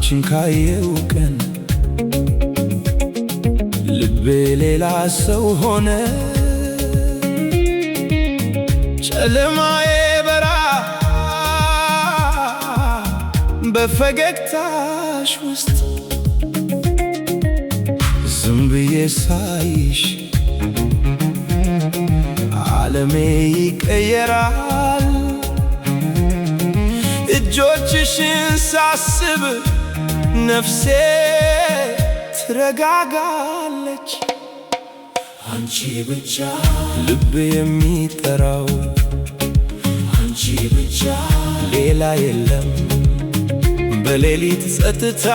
አንቺን ካየው ቀን ልቤ ሌላ ሰው ሆነ። ጨለማዬ በራ በፈገግታሽ ውስጥ ዝም ብዬ ሳይሽ ዓለሜ ይቀየራል። እጆችሽን ሳስብ ነፍሴ ትረጋጋለች። አንቺ ብቻ ልብ የሚጠራው አንቺ ብቻ ሌላ የለም። በሌሊት ጸጥታ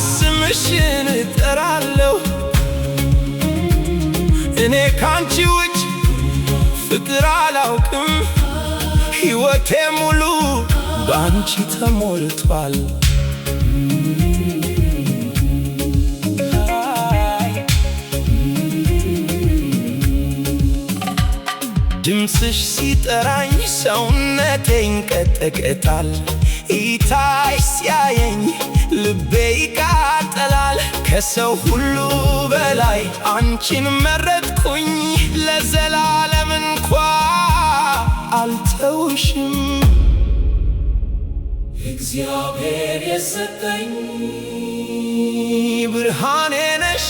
ስምሽን እጠራለሁ። እኔ ካንቺ ውጭ ፍቅር አላውቅም። ሕይወቴ ሙሉ በአንቺ ተሞልቷል። ድምፅሽ ሲጠራኝ ሰውነቴ ይንቀጠቀጣል። እይታሽ ሲያየኝ ልቤ ይቃጠላል። ከሰው ሁሉ በላይ አንቺን መረጥኩኝ። ለዘላለም እንኳ አልተውሽም። እግዚአብሔር የሰጠኝ ብርሃኔ ነሽ።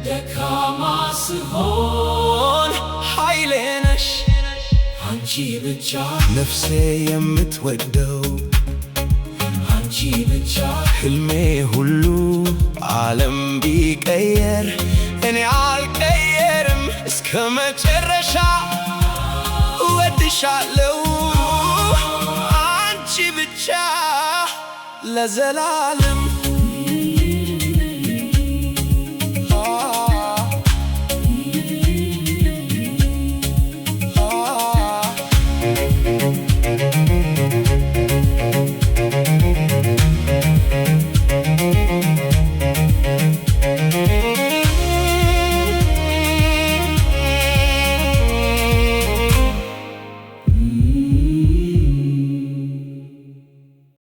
ደካማ ስሆን ኃይሌ ነሽ። አንቺ ብቻ ነፍሴ የምትወደው አንቺ ብቻ ሕልሜ ሁሉ ዓለም ቢቀየር እኔ አልቀየርም። እስከ መጨረሻ እወድሻለሁ። አንቺ ብቻ ለዘላለም